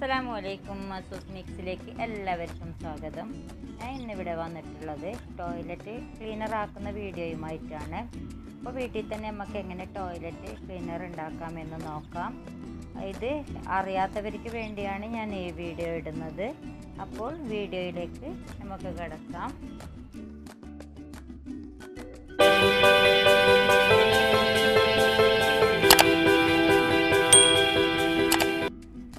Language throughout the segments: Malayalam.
അസ്സലാമലൈക്കും. മസൂസ് മിക്സിലേക്ക് എല്ലാവർക്കും സ്വാഗതം. ഞാൻ ഇന്നിവിടെ വന്നിട്ടുള്ളത് ടോയ്ലറ്റ് ക്ലീനർ ആക്കുന്ന വീഡിയോയുമായിട്ടാണ്. അപ്പോൾ വീട്ടിൽ തന്നെ നമുക്ക് എങ്ങനെ ടോയ്ലറ്റ് ക്ലീനർ ഉണ്ടാക്കാമെന്ന് നോക്കാം. ഇത് അറിയാത്തവർക്ക് വേണ്ടിയാണ് ഞാൻ ഈ വീഡിയോ ഇടുന്നത്. അപ്പോൾ വീഡിയോയിലേക്ക് നമുക്ക് കിടക്കാം.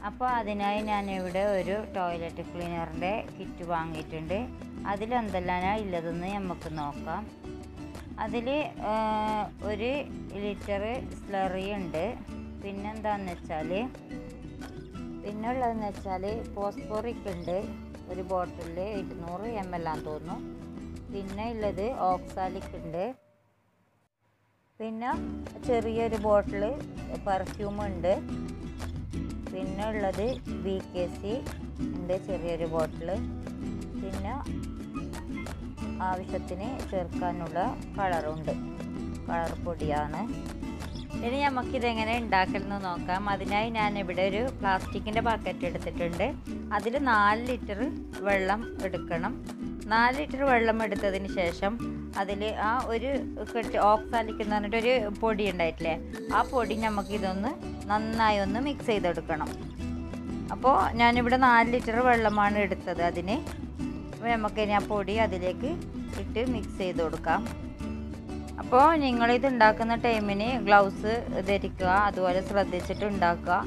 അപ്പോൾ അതിനായി ഞാനിവിടെ ഒരു ടോയ്ലറ്റ് ക്ലീനറിൻ്റെ കിറ്റ് വാങ്ങിയിട്ടുണ്ട്. അതിലെന്തെല്ലാം ഉള്ളതെന്ന് നമുക്ക് നോക്കാം. അതിൽ 1 ലിറ്റർ സ്ലറി ഉണ്ട്. പിന്നെന്താണെന്ന് വെച്ചാൽ ഫോസ്ഫോറിക് ഉണ്ട്. ഒരു ബോട്ടിലിൽ 200 ml ആണെന്ന് തോന്നുന്നു. പിന്നെ ഉള്ളത് ഓക്സാലിക് ഉണ്ട്. പിന്നെ ചെറിയൊരു ബോട്ടിൽ പെർഫ്യൂം ഉണ്ട്. പിന്നെ ഉള്ളത് BKC ഉണ്ട്, ചെറിയൊരു ബോട്ടിൽ. പിന്നെ ആവശ്യത്തിന് ചേർക്കാനുള്ള കളറുണ്ട്, കളർ പൊടിയാണ്. ഇനി നമുക്കിതെങ്ങനെ ഉണ്ടാക്കലെന്ന് നോക്കാം. അതിനായി ഞാനിവിടെ ഒരു പ്ലാസ്റ്റിക്കിൻ്റെ ബക്കറ്റ് എടുത്തിട്ടുണ്ട്. അതിൽ 4 ലിറ്റർ വെള്ളം എടുക്കണം. 4 ലിറ്റർ വെള്ളം എടുത്തതിന് ശേഷം അതിൽ ആ ഒരു ഓക്സാലിക് എന്ന് പറഞ്ഞിട്ടൊരു പൊടി ഉണ്ടായിട്ടില്ലേ, ആ പൊടി നമുക്കിതൊന്ന് നന്നായി ഒന്ന് മിക്സ് ചെയ്തെടുക്കണം. അപ്പോൾ ഞാനിവിടെ 4 ലിറ്റർ വെള്ളമാണ് എടുത്തത്. അതിന് നമുക്കിനി ആ പൊടി അതിലേക്ക് ഇട്ട് മിക്സ് ചെയ്ത് കൊടുക്കാം. അപ്പോൾ നിങ്ങളിത് ഉണ്ടാക്കുന്ന ടൈമിന് ഗ്ലൗസ് ധരിക്കുക, അതുപോലെ ശ്രദ്ധിച്ചിട്ട് ഉണ്ടാക്കുക.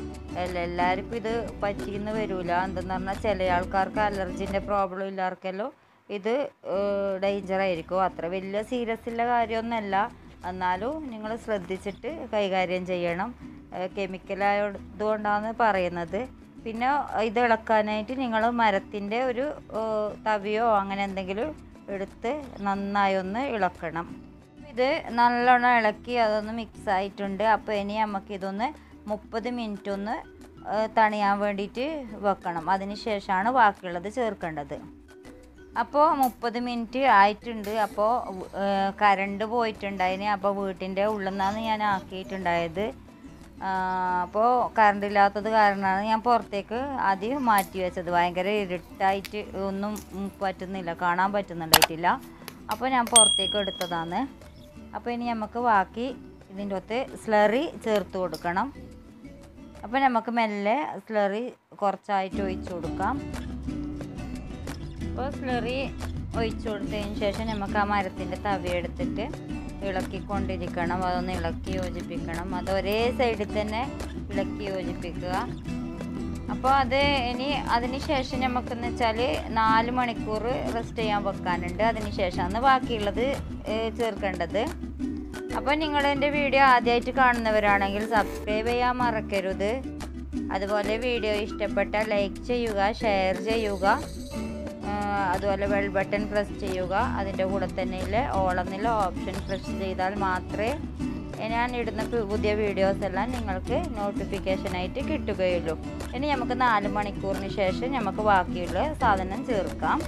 എല്ലാവർക്കും ഇത് പറ്റിയെന്ന് വരില്ല. എന്തെന്ന് പറഞ്ഞാൽ ചില ആൾക്കാർക്ക് അലർജിൻ്റെ പ്രോബ്ലം ഇല്ലാർക്കെല്ലാം ഇത് ഡേഞ്ചറായിരിക്കും. അത്ര വലിയ സീരിയസ് ഉള്ള കാര്യമൊന്നുമല്ല, എന്നാലും നിങ്ങൾ ശ്രദ്ധിച്ചിട്ട് കൈകാര്യം ചെയ്യണം. കെമിക്കലായതുകൊണ്ടാണ് പറയുന്നത്. പിന്നെ ഇത് ഇളക്കാനായിട്ട് നിങ്ങൾ മരത്തിൻ്റെ ഒരു തവിയോ അങ്ങനെ എന്തെങ്കിലും എടുത്ത് നന്നായി ഒന്ന് ഇളക്കണം. ഇത് നല്ലോണം ഇളക്കി അതൊന്ന് മിക്സ് ആയിട്ടുണ്ട്. അപ്പോൾ ഇനി നമുക്കിതൊന്ന് 30 മിനിറ്റ് ഒന്ന് തണിയാൻ വേണ്ടിയിട്ട് വെക്കണം. അതിന് ശേഷമാണ് ബാക്കിയുള്ളത് ചേർക്കേണ്ടത്. അപ്പോൾ 30 മിനിറ്റ് ആയിട്ടുണ്ട്. അപ്പോൾ കറണ്ട് പോയിട്ടുണ്ടായിന്. അപ്പോൾ വീട്ടിൻ്റെ ഉള്ളിൽ നിന്നാണ് ഞാൻ ആക്കിയിട്ടുണ്ടായത്. അപ്പോൾ കറണ്ട് ഇല്ലാത്തത് കാരണമാണ് ഞാൻ പുറത്തേക്ക് ആദ്യം മാറ്റി വെച്ചത്. ഭയങ്കര ഇരുട്ടായിട്ട് ഒന്നും പറ്റുന്നില്ല, കാണാൻ പറ്റുന്നുണ്ടായിട്ടില്ല. അപ്പോൾ ഞാൻ പുറത്തേക്ക് എടുത്തതാണ്. അപ്പോൾ ഇനി നമുക്ക് ബാക്കി ഇതിൻ്റെ ഒത്ത് സ്ലറി ചേർത്ത് കൊടുക്കണം. അപ്പോൾ നമുക്ക് മെല്ലെ സ്ലറി കുറച്ചായിട്ട് ഒഴിച്ചു കൊടുക്കാം. അപ്പോൾ സ്ലറി ഒഴിച്ചു കൊടുത്തതിന് ശേഷം നമുക്ക് ആ മരത്തിൻ്റെ തവി എടുത്തിട്ട് ഇളക്കിക്കൊണ്ടിരിക്കണം. അതൊന്ന് ഇളക്കി യോജിപ്പിക്കണം. അത് ഒരേ സൈഡിൽ തന്നെ ഇളക്കി യോജിപ്പിക്കുക. അപ്പോൾ അത് ഇനി അതിന് ശേഷം നമുക്കെന്ന് വെച്ചാൽ 4 മണിക്കൂർ റെസ്റ്റ് ചെയ്യാൻ വെക്കാനുണ്ട്. അതിന് ശേഷമാണ് ബാക്കിയുള്ളത് ചേർക്കേണ്ടത്. അപ്പോൾ നിങ്ങളെൻ്റെ വീഡിയോ ആദ്യമായിട്ട് കാണുന്നവരാണെങ്കിൽ സബ്സ്ക്രൈബ് ചെയ്യാൻ മറക്കരുത്. അതുപോലെ വീഡിയോ ഇഷ്ടപ്പെട്ടാൽ ലൈക്ക് ചെയ്യുക, ഷെയർ ചെയ്യുക, അതുപോലെ ബെൽ ബട്ടൺ പ്രസ് ചെയ്യുക. അതിൻ്റെ കൂടെ തന്നെ ഓൾ എന്നുള്ള ഓപ്ഷൻ പ്രസ് ചെയ്താൽ മാത്രമേ ഞാൻ ഇടുന്ന പുതിയ വീഡിയോസ് എല്ലാം നിങ്ങൾക്ക് നോട്ടിഫിക്കേഷനായിട്ട് കിട്ടുകയുള്ളൂ. ഇനി നമുക്ക് 4 മണിക്കൂറിന് ശേഷം നമുക്ക് ബാക്കിയുള്ള സാധനം ചേർക്കാം.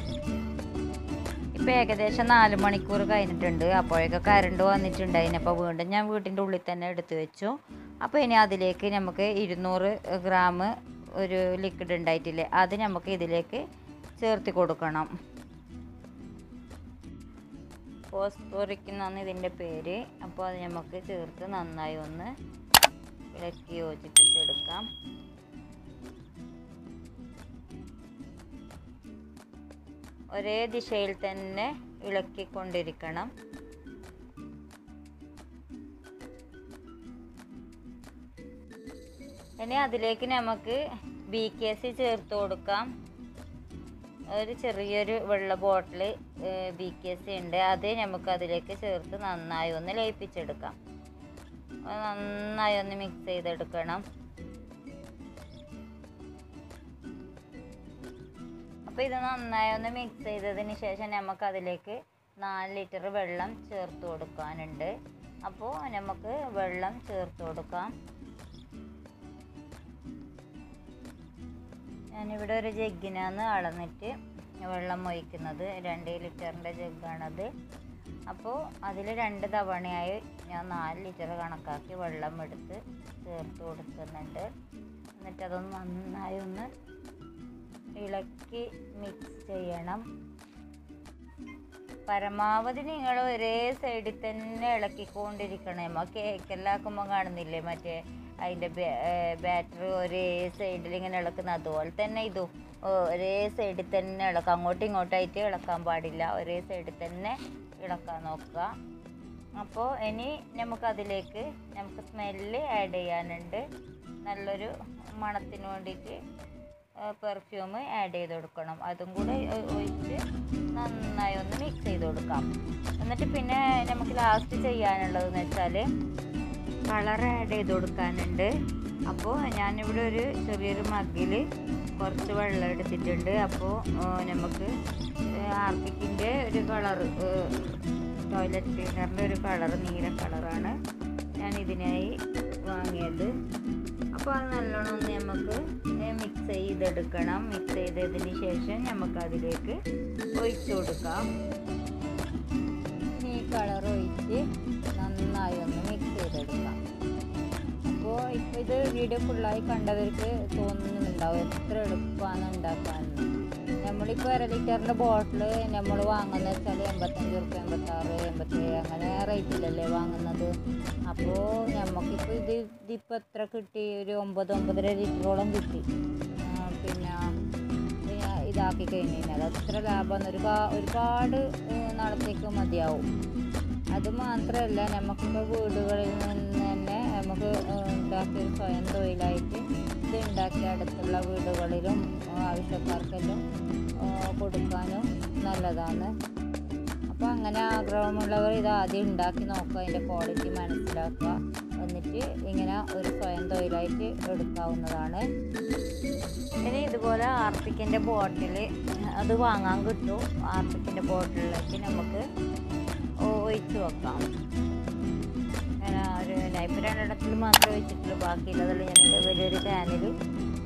ഇപ്പോൾ ഏകദേശം 4 മണിക്കൂർ കഴിഞ്ഞിട്ടുണ്ട്. അപ്പോഴൊക്കെ കറണ്ട് വന്നിട്ടുണ്ടായിന്. അപ്പോൾ വീണ്ടും ഞാൻ വീട്ടിൻ്റെ ഉള്ളിൽ തന്നെ എടുത്തു വെച്ചു. അപ്പോൾ ഇനി അതിലേക്ക് നമുക്ക് 200 ഗ്രാം ഒരു ലിക്വിഡ് ഉണ്ടായിട്ടില്ലേ, അത് നമുക്ക് ഇതിലേക്ക് ചേർത്ത് കൊടുക്കണം. ഫോസ്ഫോറിക് എന്നാണ് ഇതിൻ്റെ പേര്. അപ്പോൾ അത് നമുക്ക് ചേർത്ത് നന്നായി ഒന്ന് ഇളക്കി യോജിപ്പിച്ചെടുക്കാം. ഒരേ ദിശയിൽ തന്നെ ഇളക്കിക്കൊണ്ടിരിക്കണം. ഇനി അതിലേക്ക് നമുക്ക് BKC ചേർത്ത് കൊടുക്കാം. ഒരു ചെറിയൊരു വെള്ള ബോട്ടിൽ BKC ഉണ്ട്. അത് നമുക്ക് അതിലേക്ക് ചേർത്ത് നന്നായി ഒന്ന് ലയിപ്പിച്ചെടുക്കാം. നന്നായി ഒന്ന് മിക്സ് ചെയ്തെടുക്കണം. അപ്പോൾ ഇത് നന്നായി ഒന്ന് മിക്സ് ചെയ്തതിന് ശേഷം നമുക്ക് അതിലേക്ക് 4 ലിറ്റർ വെള്ളം ചേർത്ത് കൊടുക്കാനുണ്ട്. അപ്പോൾ നമുക്ക് വെള്ളം ചേർത്ത് കൊടുക്കാം. ഞാനിവിടെ ഒരു ജഗ്ഗിനാണ് അളന്നിട്ട് വെള്ളം ഒഴിക്കുന്നത്. 2 ലിറ്ററിൻ്റെ ജഗ്ഗാണത്. അപ്പോൾ അതിൽ 2 തവണയായി ഞാൻ 4 ലിറ്റർ കണക്കാക്കി വെള്ളം എടുത്ത് ചേർത്ത് കൊടുക്കുന്നുണ്ട്. എന്നിട്ട് അതൊന്ന് നന്നായി ഒന്ന് ഇളക്കി മിക്സ് ചെയ്യണം. പരമാവധി നിങ്ങൾ ഒരേ സൈഡിൽ തന്നെ ഇളക്കിക്കൊണ്ടിരിക്കണം. കേക്കെല്ലാം ആക്കുമ്പോൾ കാണുന്നില്ലേ മറ്റേ അതിൻ്റെ ബാറ്റർ ഒരേ സൈഡിൽ ഇങ്ങനെ ഇളക്കുന്നത്, അതുപോലെ തന്നെ ഇതും ഒരേ സൈഡിൽ തന്നെ ഇളക്കുക. അങ്ങോട്ടും ഇങ്ങോട്ടായിട്ട് ഇളക്കാൻ പാടില്ല, ഒരേ സൈഡിൽ തന്നെ ഇളക്കാൻ നോക്കുക. അപ്പോൾ ഇനി നമുക്കതിലേക്ക് സ്മെല്ല് ആഡ് ചെയ്യാനുണ്ട്. നല്ലൊരു മണത്തിന് വേണ്ടിയിട്ട് പെർഫ്യൂം ആഡ് ചെയ്ത് കൊടുക്കണം. അതും കൂടെ ഒഴിച്ച് നന്നായി ഒന്ന് മിക്സ് ചെയ്ത് കൊടുക്കാം. എന്നിട്ട് പിന്നെ നമുക്ക് ലാസ്റ്റ് ചെയ്യാനുള്ളതെന്ന് വെച്ചാൽ കളർ ആഡ് ചെയ്ത് കൊടുക്കാനുണ്ട്. അപ്പോൾ ഞാനിവിടെ ഒരു ചെറിയൊരു മഗ്ഗിൽ കുറച്ച് വെള്ളം എടുത്തിട്ടുണ്ട്. അപ്പോൾ നമുക്ക് ഹാർപ്പിക്കിൻ്റെ ഒരു കളർ, ടോയ്ലറ്റ് ക്ലീനറിൻ്റെ ഒരു കളർ, നീല കളറാണ് ഞാൻ ഇതിനായി വാങ്ങിയത്. അപ്പോൾ അത് നല്ലോണം ഒന്ന് നമുക്ക് മിക്സ് ചെയ്തെടുക്കണം. മിക്സ് ചെയ്തതിന് ശേഷം നമുക്കതിലേക്ക് ഒഴിച്ചു കൊടുക്കാം. ഈ കളർ ഒഴിച്ച് നന്നായി ഒന്ന് മിക്സ് ചെയ്തെടുക്കാം. അപ്പോൾ ഇപ്പോൾ ഇത് വീഡിയോ ഫുള്ളായി കണ്ടവർക്ക് തോന്നുന്നുണ്ടാവും എത്ര എളുപ്പമാണ് ഉണ്ടാക്കാമെന്ന്. നമ്മളിപ്പോൾ 1 ലിറ്ററിൻ്റെ ബോട്ടിൽ നമ്മൾ വാങ്ങുന്നത് വെച്ചാൽ 85 റുപ്യ, 86, 87 അങ്ങനെ റേറ്റിലല്ലേ വാങ്ങുന്നത്. അപ്പോൾ നമുക്കിപ്പോൾ ഇതിപ്പോൾ എത്ര കിട്ടി, ഒരു 9-9.5 ലിറ്ററോളം കിട്ടി. പിന്നെ ഇതാക്കി കഴിഞ്ഞ് കഴിഞ്ഞാൽ അത്ര ലാഭമാണ്. ഒരുപാട് നാളത്തേക്ക് മതിയാവും. അതുമാത്രമല്ല, നമുക്കിപ്പോൾ വീടുകളിൽ നിന്ന് തന്നെ നമുക്ക് ഉണ്ടാക്കിയ സ്വയം തൊഴിലായിട്ട് ഇത് ഉണ്ടാക്കി അടുത്തുള്ള വീടുകളിലും ആവശ്യക്കാർക്കെല്ലാം കൊടുക്കാനും നല്ലതാണ്. അപ്പോൾ അങ്ങനെ ആഗ്രഹമുള്ളവർ ഇത് ആദ്യം ഉണ്ടാക്കി നോക്കുക, അതിൻ്റെ ക്വാളിറ്റി മനസ്സിലാക്കുക. എന്നിട്ട് ഇങ്ങനെ ഒരു സ്വയം തൊഴിലായിട്ട് എടുക്കാവുന്നതാണ്. ഇനി ഇതുപോലെ ഹാർപ്പിക്കിൻ്റെ ബോട്ടിൽ അത് വാങ്ങാൻ കിട്ടും. ഹാർപ്പിക്കിൻ്റെ ബോട്ടിലേക്ക് നമുക്ക് ഒഴിച്ച് വെക്കാം. അങ്ങനെ ഒരു നൈപ്പ് 2 മാത്രമേ ഒഴിച്ചിട്ടുള്ളൂ. ബാക്കിയുള്ളതിൽ ഞാൻ വലിയൊരു ക്യാനിൽ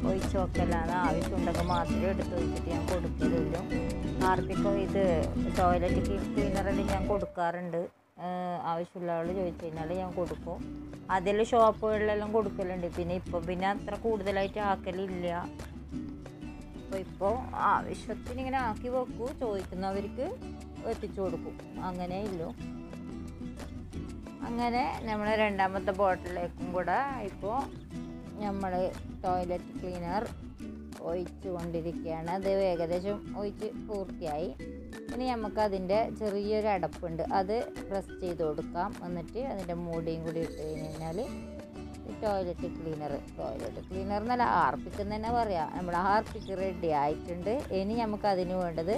ഒഴിച്ച് വെക്കലാണ്. ആവശ്യമുണ്ടെങ്കിൽ മാത്രമേ എടുത്ത് വെച്ചിട്ട് ഞാൻ കൊടുക്കലുള്ളൂ. ഹാർപ്പിക്ക് ഇത് ടോയ്ലറ്റ് ക്ലീനറിൽ ഞാൻ കൊടുക്കാറുണ്ട്. ആവശ്യമുള്ള ആൾ ചോദിച്ചു കഴിഞ്ഞാൽ ഞാൻ കൊടുക്കും. അതിൽ ഷോപ്പുകളിലെല്ലാം കൊടുക്കലുണ്ട്. പിന്നെ അത്ര കൂടുതലായിട്ട് ആക്കലില്ല. അപ്പോൾ ഇപ്പോൾ ആവശ്യത്തിന് ഇങ്ങനെ ആക്കി വെക്കൂ, ചോദിക്കുന്നവർക്ക് എത്തിച്ചു കൊടുക്കും, അങ്ങനെ ഇല്ലു. അങ്ങനെ നമ്മൾ 2ാമത്തെ ബോട്ടിലേക്കും കൂടെ ഇപ്പോൾ നമ്മൾ ടോയ്ലറ്റ് ക്ലീനർ ഒഴിച്ചു കൊണ്ടിരിക്കുകയാണ്. അത് ഏകദേശം ഒഴിച്ച് പൂർത്തിയായി. ഇനി നമുക്ക് ചെറിയൊരു അടപ്പുണ്ട്, അത് പ്രസ് ചെയ്ത് കൊടുക്കാം. എന്നിട്ട് അതിൻ്റെ മൂടിയും കൂടി ഇട്ട് കഴിഞ്ഞാൽ ടോയ്ലറ്റ് ക്ലീനർ എന്നല്ല, ഹാർപ്പിക്ക് തന്നെ പറയാം, നമ്മൾ ഹാർപ്പിക്ക് റെഡി ആയിട്ടുണ്ട്. ഇനി നമുക്ക് അതിന് വേണ്ടത്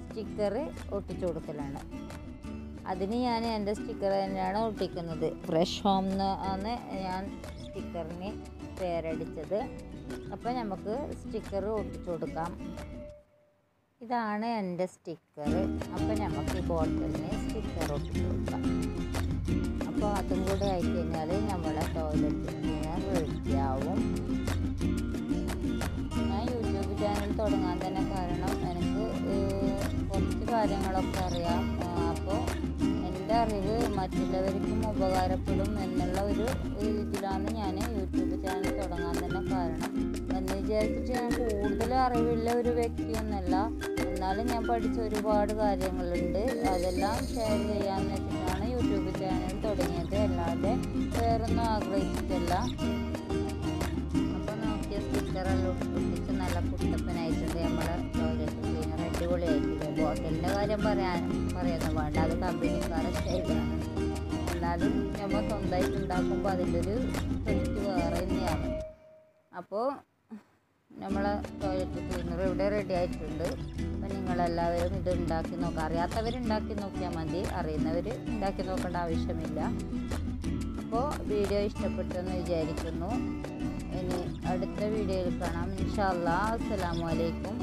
സ്റ്റിക്കർ ഒട്ടിച്ചു കൊടുക്കലാണ്. അതിന് ഞാൻ എൻ്റെ സ്റ്റിക്കർ തന്നെയാണ് ഒട്ടിക്കുന്നത്. ഫ്രഷ് ഹോം ആണ് ഞാൻ സ്റ്റിക്കറിന് പേരടിച്ചത്. അപ്പോൾ നമുക്ക് സ്റ്റിക്കർ ഒട്ടിച്ചു കൊടുക്കാം. ഇതാണ് എൻ്റെ സ്റ്റിക്കർ. അപ്പോൾ നമുക്ക് ഈ ബോട്ടിലിന് സ്റ്റിക്കർ ഒട്ടിച്ചു കൊടുക്കാം. അപ്പോൾ അതും കൂടെ ആയി കഴിഞ്ഞാൽ നമ്മളെ ടോയ്ലറ്റ് ക്ലീനർ റെഡിയാവും. ഞാൻ യൂട്യൂബ് ചാനൽ തുടങ്ങാൻ തന്നെ കാരണം എനിക്ക് കുറച്ച് കാര്യങ്ങളൊക്കെ അറിയാം. അപ്പോൾ എൻ്റെ അറിവ് മറ്റുള്ളവർക്കും ഉപകാരപ്പെടും എന്നുള്ള ഒരു ഇതിലാണ് ഞാൻ യൂട്യൂബ് ചാനൽ തുടങ്ങാൻ തന്നെ കാരണം. എന്ന് വിചാരിച്ചിട്ട് ഞാൻ കൂടുതൽ അറിവുള്ള ഒരു വ്യക്തിയൊന്നുമല്ല, എന്നാലും ഞാൻ പഠിച്ച ഒരുപാട് കാര്യങ്ങളുണ്ട്. അതെല്ലാം ഷെയർ ചെയ്യാമെന്ന് വെച്ചിട്ടാണ് യൂട്യൂബ് ചാനൽ തുടങ്ങിയത്, അല്ലാതെ വേറൊന്നും ആഗ്രഹിച്ചിട്ടല്ല. അപ്പോൾ നോക്കിയ സ്റ്റിക്കറെല്ലാം ഒട്ടിച്ച് നല്ല കുട്ടപ്പനായിട്ടുണ്ട് നമ്മുടെ ടോയ്ലറ്റ് ക്ലീനർ. അടിപൊളിയായിട്ടില്ല. ബോട്ടിലിൻ്റെ കാര്യം പറയുന്നത് വേണ്ട, അത് കമ്പനിക്കാരെ സ്റ്റൈലാണ്. എന്നാലും നമ്മൾ സ്വന്തമായിട്ട് ഉണ്ടാക്കുമ്പോൾ അതിൻ്റെ ഒരു ടേസ്റ്റ് വേറെ തന്നെയാണ്. അപ്പോൾ നമ്മളെ ടോയ്ലറ്റ് ക്ലീനർ ഇവിടെ റെഡി ആയിട്ടുണ്ട്. അപ്പോൾ നിങ്ങളെല്ലാവരും ഇത് ഉണ്ടാക്കി നോക്കുക. അറിയാത്തവർ ഉണ്ടാക്കി നോക്കിയാൽ മതി, അറിയുന്നവർ ഉണ്ടാക്കി നോക്കേണ്ട ആവശ്യമില്ല. അപ്പോൾ വീഡിയോ ഇഷ്ടപ്പെട്ടെന്ന് വിചാരിക്കുന്നു. ഇനി അടുത്ത വീഡിയോയിൽ കാണാം. ഇൻഷാ അല്ലാഹ്. അസ്സലാമു അലൈക്കും.